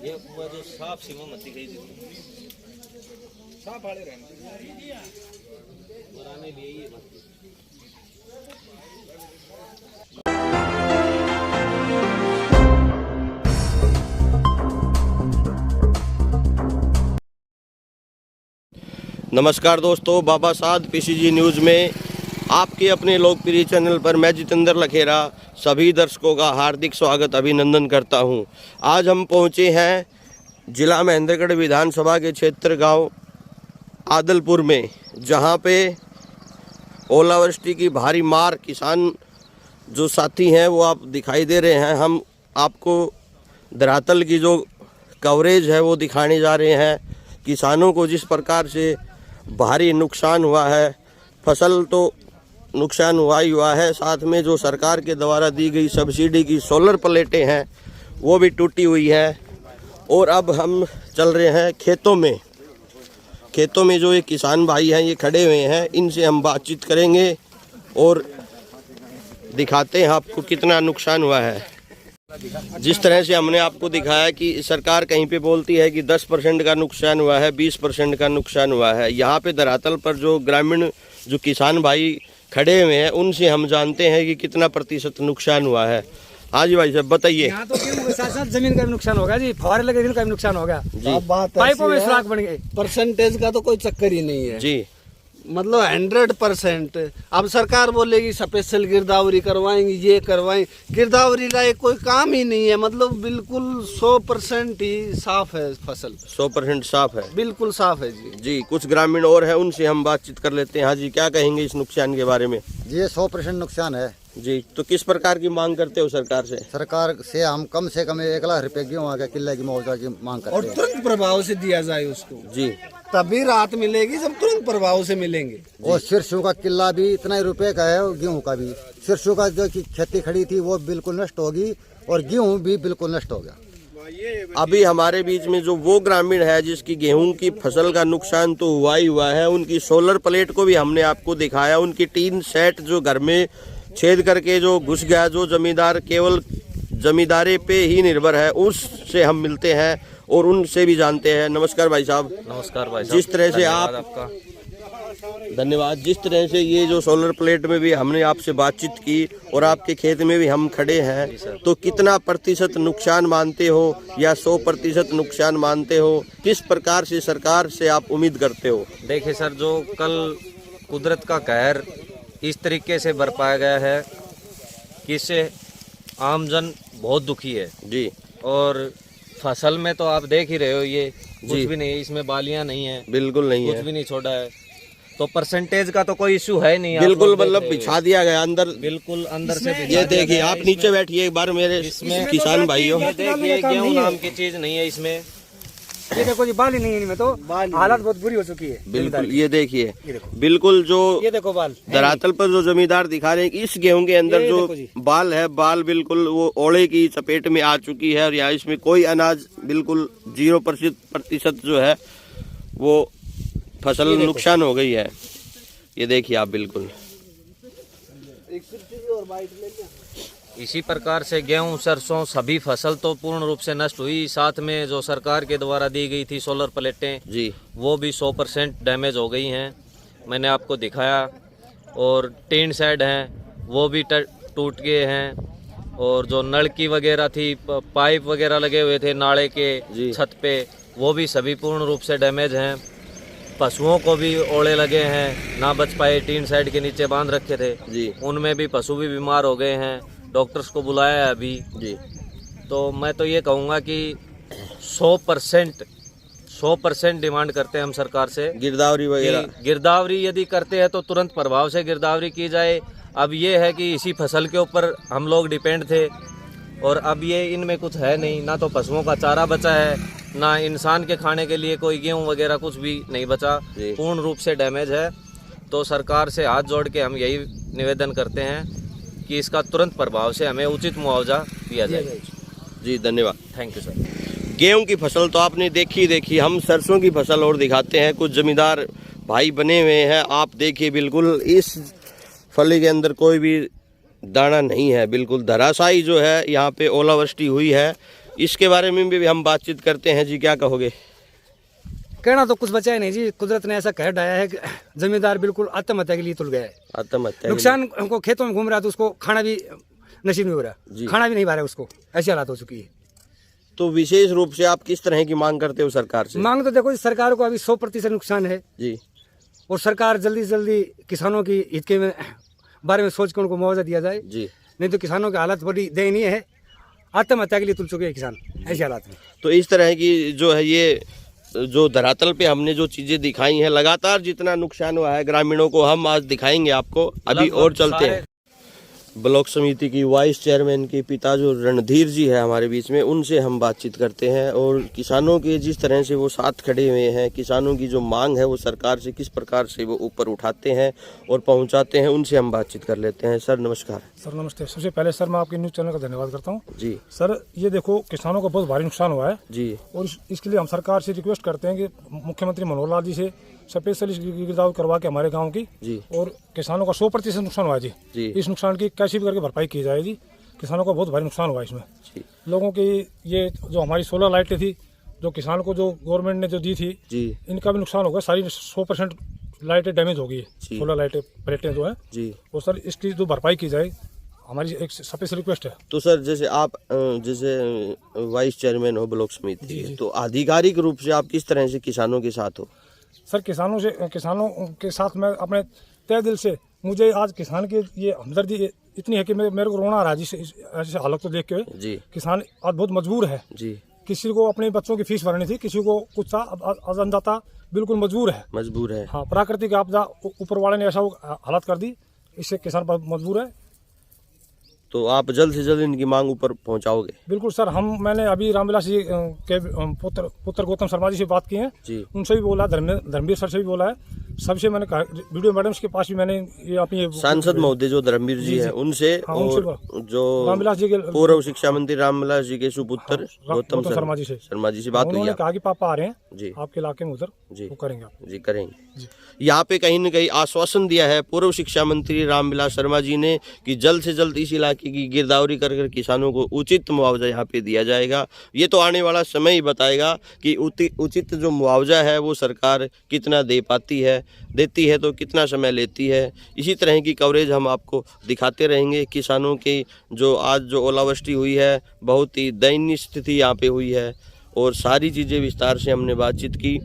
ये वो जो साफ सीमा मत दिखाई देती साफ वाले रहने बनाने लिए ये मत। नमस्कार दोस्तों, बाबा साद पीसीजी न्यूज़ में आपके अपने लोकप्रिय चैनल पर मैं जितेंद्र लखेरा सभी दर्शकों का हार्दिक स्वागत अभिनंदन करता हूं। आज हम पहुंचे हैं जिला महेंद्रगढ़ विधानसभा के क्षेत्र गांव आदलपुर में, जहां पे ओलावृष्टि की भारी मार किसान जो साथी हैं वो आप दिखाई दे रहे हैं। हम आपको धरातल की जो कवरेज है वो दिखाने जा रहे हैं। किसानों को जिस प्रकार से भारी नुकसान हुआ है, फसल तो नुकसान हुआ ही हुआ है, साथ में जो सरकार के द्वारा दी गई सब्सिडी की सोलर प्लेटें हैं वो भी टूटी हुई है। और अब हम चल रहे हैं खेतों में जो ये किसान भाई हैं ये खड़े हुए हैं, इनसे हम बातचीत करेंगे और दिखाते हैं आपको कितना नुकसान हुआ है। जिस तरह से हमने आपको दिखाया कि सरकार कहीं पे बोलती है कि 10% का नुकसान हुआ है, 20% का नुकसान हुआ है, यहाँ पे धरातल पर जो ग्रामीण जो किसान भाई खड़े हुए हैं उनसे हम जानते हैं कि कितना प्रतिशत नुकसान हुआ है। हाँ जी भाई साहब बताइए। यहाँ तो गेहूं के साथ साथ जमीन का भी नुकसान होगा जी, फवारे लगे का भी नुकसान होगा जी। पाइपों में सुराख बन गए। परसेंटेज का तो कोई चक्कर ही नहीं है जी, मतलब 100%। अब सरकार बोलेगी स्पेशल गिरदावरी करवाएंगी, ये करवाएंगे, गिरदावरी लायक कोई काम ही नहीं है। मतलब बिल्कुल 100% ही साफ है फसल, 100% साफ है, बिल्कुल साफ है जी। जी। कुछ ग्रामीण और हैं, उनसे हम बातचीत कर लेते हैं। हाँ जी, क्या कहेंगे इस नुकसान के बारे में? ये 100% नुकसान है जी। तो किस प्रकार की मांग करते हो सरकार से? सरकार से हम कम से कम 1 लाख रुपए गेहूं के किले की मुआवजा की मांग और करते हैं। तुरंत प्रभाव से दिया जाए उसको, जी। तभी राहत मिलेगी जब तुरंत प्रभाव से मिलेंगे। और सिरसों का किला भी इतना ही रुपए का है और गेहूं का भी। सिरसों का जो खेती खड़ी थी वो बिल्कुल नष्ट होगी और गेहूं भी बिल्कुल नष्ट हो गया। अभी हमारे बीच में जो वो ग्रामीण है जिसकी गेहूं की फसल का नुकसान तो हुआ ही हुआ है, उनकी सोलर प्लेट को भी हमने आपको दिखाया। उनकी टीन सेट जो घर में छेद करके जो घुस गया, जो जमींदार केवल जमींदारी पे ही निर्भर है, उससे हम मिलते हैं और उनसे भी जानते हैं। नमस्कार भाई साहब। नमस्कार भाई साहब। जिस तरह से आपका धन्यवाद। जिस तरह से ये जो सोलर प्लेट में भी हमने आपसे बातचीत की और आपके खेत में भी हम खड़े हैं, तो कितना प्रतिशत नुकसान मानते हो या 100% नुकसान मानते हो? किस प्रकार से सरकार से आप उम्मीद करते हो? देखिए सर, जो कल कुदरत का कहर इस तरीके से बरपाया गया है कि इससे आमजन बहुत दुखी है जी। और फसल में तो आप देख ही रहे हो, ये कुछ भी नहीं है, इसमें बालियां नहीं है, बिल्कुल नहीं कुछ है, भी नहीं छोड़ा है। तो परसेंटेज का तो कोई इशू है नहीं, बिल्कुल मतलब बिछा दिया गया अंदर, बिल्कुल अंदर से ये देखिए आप नीचे बैठिए एक बार मेरे किसान भाइयों। ये देखिए गेहूं नाम की चीज नहीं है इसमें। ये देखो जी, बाल ही नहीं है इनमें, तो हालत बहुत बुरी हो चुकी है। बिल्कुल ये देखिए, बिल्कुल जो ये देखो बाल धरातल पर जो जमींदार दिखा रहे हैं कि इस गेहूं के अंदर जो बाल है, बाल बिल्कुल वो ओले की चपेट में आ चुकी है और यहाँ इसमें कोई अनाज बिल्कुल 0% जो है वो फसल नुकसान हो गई है। ये देखिए आप बिल्कुल इसी प्रकार से गेहूं, सरसों सभी फसल तो पूर्ण रूप से नष्ट हुई। साथ में जो सरकार के द्वारा दी गई थी सोलर प्लेटें जी, वो भी 100% डैमेज हो गई हैं, मैंने आपको दिखाया। और टीन शेड हैं वो भी टूट गए हैं। और जो नलकी वगैरह थी, पाइप वगैरह लगे हुए थे नाले के छत पे, वो भी सभी पूर्ण रूप से डैमेज हैं। पशुओं को भी ओले लगे हैं, ना बच पाए, टीन शेड के नीचे बांध रखे थे जी, उनमें भी पशु भी बीमार हो गए हैं। डॉक्टर्स को बुलाया है अभी जी। तो मैं तो ये कहूँगा कि 100% डिमांड करते हैं हम सरकार से गिरदावरी वगैरह, गिरदावरी यदि करते हैं तो तुरंत प्रभाव से गिरदावरी की जाए। अब ये है कि इसी फसल के ऊपर हम लोग डिपेंड थे और अब ये इनमें कुछ है नहीं, ना तो पशुओं का चारा बचा है, ना इंसान के खाने के लिए कोई गेहूं वगैरह कुछ भी नहीं बचा, पूर्ण रूप से डैमेज है। तो सरकार से हाथ जोड़ के हम यही निवेदन करते हैं कि इसका तुरंत प्रभाव से हमें उचित मुआवजा दिया जाए। जी धन्यवाद। Thank you sir. गेहूं की फसल तो आपने देखी, हम सरसों की फसल और दिखाते हैं। कुछ जमींदार भाई बने हुए हैं, आप देखिए बिल्कुल इस फली के अंदर कोई भी दाना नहीं है, बिल्कुल धराशायी जो है यहाँ पे ओलावृष्टि हुई है इसके बारे में भी हम बातचीत करते हैं जी, क्या कहोगे? कहना तो कुछ बचा ही नहीं जी, कुदरत ने ऐसा कह डाया है कि जमींदार बिल्कुल आत्महत्या के लिए तुल गया है। आत्महत्या नुकसान को खेतों में घूम रहा है तो उसको खाना भी नसीब नहीं हो रहा, जी। खाना भी नहीं पा रहा उसको, ऐसी हालत हो चुकी है। तो विशेष रूप से आप किस तरह की मांग करते हो सरकार से? मांग तो देखो, सरकार को अभी 100% नुकसान है जी, और सरकार जल्दी से जल्दी किसानों की हित के बारे में सोच कर उनको मुआवजा दिया जाए, जी। नहीं तो किसानों की हालत बड़ी दयनीय है, आत्महत्या के लिए तुल चुके हैं किसान ऐसी हालात में। तो इस तरह की जो है ये जो धरातल पे हमने जो चीजें दिखाई हैं, लगातार जितना नुकसान हुआ है ग्रामीणों को हम आज दिखाएंगे आपको। अभी और चलते हैं। ब्लॉक समिति की वाइस चेयरमैन के पिता जो रणधीर जी है हमारे बीच में, उनसे हम बातचीत करते हैं और किसानों के जिस तरह से वो साथ खड़े हुए हैं, किसानों की जो मांग है वो सरकार से किस प्रकार से वो ऊपर उठाते हैं और पहुंचाते हैं, उनसे हम बातचीत कर लेते हैं। सर नमस्कार। सर नमस्ते। सबसे पहले सर मैं आपके न्यूज़ चैनल का धन्यवाद करता हूँ जी। सर ये देखो, किसानों को बहुत भारी नुकसान हुआ है जी, और इसके लिए हम सरकार से रिक्वेस्ट करते हैं कि मुख्यमंत्री मनोहर लाल जी से स्पेशल गिरदावरी करवा के हमारे गांव की जी, और किसानों का 100% नुकसान हुआ है जी। इस नुकसान की कैसे भी करके भरपाई की जाए जी। किसानों को बहुत भारी नुकसान हुआ है इसमें जी। लोगों की ये जो हमारी सोलर लाइटें थी जो किसान को जो गवर्नमेंट ने जो दी थी जी, इनका भी नुकसान हो गया, सारी 100% लाइटें डैमेज हो गई है, सोलर लाइटें प्लेटें जो है जी। और सर इसकी जो भरपाई की जाए हमारी एक स्पेशल रिक्वेस्ट है। तो सर जैसे आप जैसे वाइस चेयरमैन हो ब्लॉक समिति के, तो आधिकारिक रूप से आप किस तरह से किसानों के साथ हो? सर किसानों के साथ मैं अपने तय दिल से, मुझे आज किसान की ये हमदर्दी इतनी है कि मेरे को रोना आ रहा है जी ऐसे हालत को देख के जी। किसान आज बहुत मजबूर है जी। किसी को अपने बच्चों की फीस भरनी थी, किसी को कुछ था, अन्नदाता बिल्कुल मजबूर है। हाँ, प्राकृतिक आपदा ऊपर वाले ने ऐसा हालत कर दी, इससे किसान मजबूर है। तो आप जल्द से जल्द इनकी मांग वीडियो पहुंचाओगे? बिल्कुल सर, मैंने अभी रामविलास जी के पुत्र गौतम शर्मा जी से बात की है जी। उनसे भी बोला, धर्मवीर सर से भी बोला है, सबसे मैंने कहा, वीडियो मैडम के पास भी मैंने ये अपनी सांसद महोदय जो धर्मवीर जी हैं उनसे, हाँ, और जो रामविलास जी के पूर्व शिक्षा मंत्री रामविलास जी के सुपुत्र गौतम शर्मा जी से बात हुई। उन्होंने कहा कि पापा आ रहे हैं जी आपके इलाके में, उधर जी वो करेंगे आप जी, करेंगे। यहाँ पे कहीं न कहीं आश्वासन दिया है पूर्व शिक्षा मंत्री रामविलास शर्मा जी ने कि जल्द से जल्द इस इलाके की गिरदावरी कर किसानों को उचित मुआवजा यहाँ पे दिया जाएगा। ये तो आने वाला समय ही बताएगा कि उचित जो मुआवजा है वो सरकार कितना दे पाती है, देती है तो कितना समय लेती है। इसी तरह की कवरेज हम आपको दिखाते रहेंगे। किसानों की जो आज जो ओलावृष्टि हुई है, बहुत ही दयनीय स्थिति यहाँ पे हुई है और सारी चीज़ें विस्तार से हमने बातचीत की।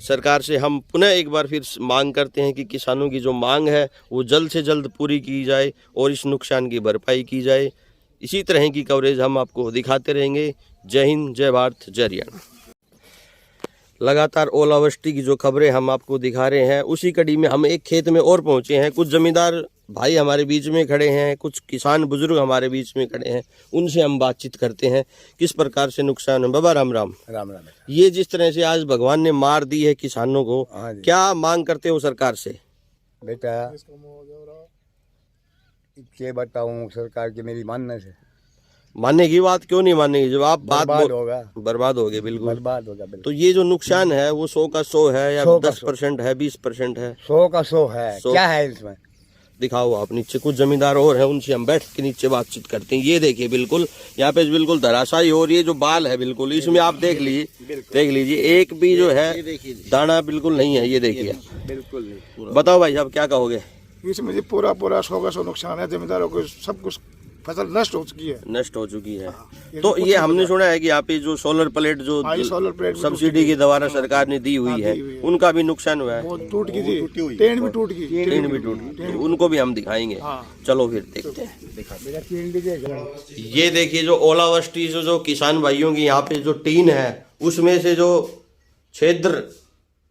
सरकार से हम पुनः एक बार फिर मांग करते हैं कि किसानों की जो मांग है वो जल्द से जल्द पूरी की जाए और इस नुकसान की भरपाई की जाए। इसी तरह की कवरेज हम आपको दिखाते रहेंगे। जय हिंद, जय भारत, जय हरियाणा। लगातार ओलावृष्टि की जो खबरें हम आपको दिखा रहे हैं, उसी कड़ी में हम एक खेत में और पहुंचे हैं। कुछ जमींदार भाई हमारे बीच में खड़े हैं, कुछ किसान बुजुर्ग हमारे बीच में खड़े हैं, उनसे हम बातचीत करते हैं किस प्रकार से नुकसान है। बाबा राम राम। राम राम। ये जिस तरह से आज भगवान ने मार दी है किसानों को, क्या मांग करते हो सरकार से? बेटा क्या बताऊं सरकार की, मेरी मानने से मानने की बात क्यों नहीं मानेगी? जब आप बात होगा, बर्बाद हो गए, बिल्कुल बर्बाद होगा बिल्कुल। तो ये जो नुकसान है वो 100 का 100 है या 10% है, 20% है? 100 का 100 है। क्या है इसमें? दिखाओ आप नीचे। कुछ जमींदार और हैं, उनसे हम बैठ के नीचे बातचीत करते हैं। ये देखिए बिल्कुल यहाँ पे बिल्कुल धराशायी, और ये जो बाल है बिल्कुल इसमें आप देख लीजिए एक भी जो है दाना बिल्कुल नहीं है। ये देखिए बिल्कुल नहीं। बताओ भाई साहब क्या कहोगे? इसमें जी पूरा 100 का 100 नुकसान है। जमींदारों को सब कुछ फसल नष्ट हो चुकी है। तो ये हमने सुना है कि यहाँ पे जो सोलर प्लेट जो सब्सिडी के द्वारा सरकार ने दी हुई है, उनका भी नुकसान हुआ है। वो टूट गई थी, टेन भी टूट गई। उनको भी हम दिखाएंगे। चलो फिर देखते हैं। ये देखिए जो ओलावृष्टि से जो किसान भाइयों की यहाँ पे जो टीन है, उसमें से जो छिद्र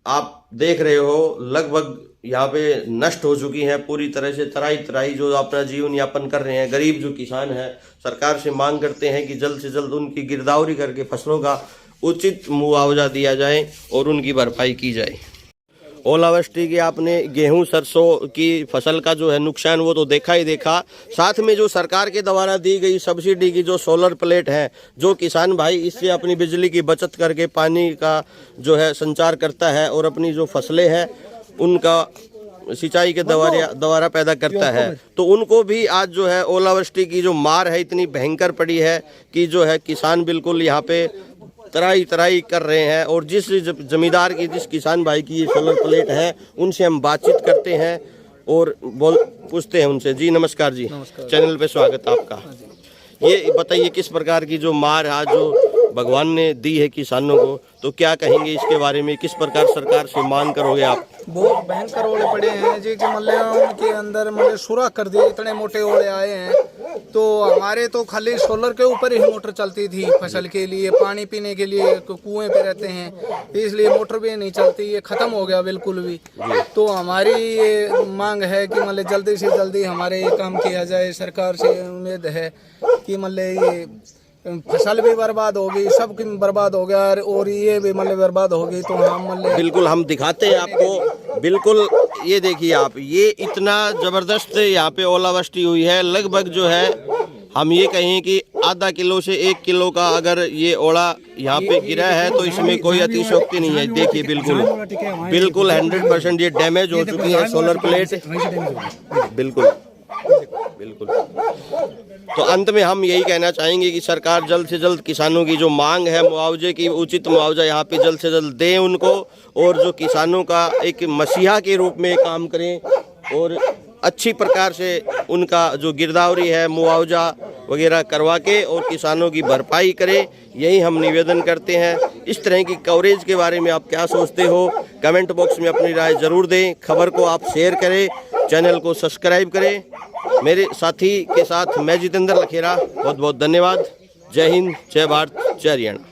आप देख रहे हो लगभग यहाँ पे नष्ट हो चुकी हैं पूरी तरह से। तराई जो अपना जीवन यापन कर रहे हैं गरीब जो किसान हैं, सरकार से मांग करते हैं कि जल्द से जल्द उनकी गिरदावरी करके फसलों का उचित मुआवजा दिया जाए और उनकी भरपाई की जाए। ओलावृष्टि के आपने गेहूं सरसों की फसल का जो है नुकसान वो तो देखा ही देखा, साथ में जो सरकार के द्वारा दी गई सब्सिडी की जो सोलर प्लेट है, जो किसान भाई इससे अपनी बिजली की बचत करके पानी का जो है संचार करता है और अपनी जो फसलें हैं उनका सिंचाई के द्वारा पैदा करता है, तो उनको भी आज जो है ओलावृष्टि की जो मार है इतनी भयंकर पड़ी है कि जो है किसान बिल्कुल यहाँ पे तराई कर रहे हैं। और जिस जमींदार की, जिस किसान भाई की ये सोलर प्लेट है, उनसे हम बातचीत करते हैं और पूछते हैं उनसे। जी नमस्कार जी, चैनल पे स्वागत आपका। ये बताइए किस प्रकार की जो मार आज जो भगवान ने दी है किसानों को, तो क्या कहेंगे इसके बारे में? किस प्रकार सरकार से मांग करोगे आप? बहुत भयंकर ओले पड़े हैं जी कि मतलब उनके अंदर मतलब सुराख कर दिए, इतने मोटे ओले आए हैं। तो हमारे तो खाली सोलर के ऊपर ही मोटर चलती थी फसल के लिए, पानी पीने के लिए कुएं पे रहते हैं, इसलिए मोटर भी नहीं चलती, ये खत्म हो गया बिल्कुल भी। तो हमारी ये मांग है कि मतलब जल्दी से जल्दी हमारे ये काम किया जाए। सरकार से उम्मीद है कि मतलब ये फसल भी बर्बाद होगी, सब बर्बाद हो गया और ये भी मतलब बर्बाद होगी। तो हम मतलब बिल्कुल हम दिखाते हैं आपको, बिल्कुल ये देखिए आप, ये इतना जबरदस्त यहाँ पे ओलावृष्टि हुई है। लगभग जो है हम ये कहें कि आधा किलो से 1 किलो का अगर ये ओला यहाँ पे गिरा है तो इसमें कोई अतिशयोक्ति नहीं है। देखिए बिल्कुल 100% ये डैमेज हो चुकी है सोलर प्लेट, बिल्कुल। तो अंत में हम यही कहना चाहेंगे कि सरकार जल्द से जल्द किसानों की जो मांग है मुआवजे की, उचित मुआवजा यहाँ पे जल्द से जल्द दें उनको, और जो किसानों का एक मसीहा के रूप में काम करें और अच्छी प्रकार से उनका जो गिरदावरी है मुआवजा वगैरह करवा के और किसानों की भरपाई करें, यही हम निवेदन करते हैं। इस तरह की कवरेज के बारे में आप क्या सोचते हो, कमेंट बॉक्स में अपनी राय जरूर दें। खबर को आप शेयर करें, चैनल को सब्सक्राइब करें। मेरे साथी के साथ मैं जितेंद्र लखेरा, बहुत बहुत धन्यवाद। जय हिंद, जय भारत, जय हरियाणा।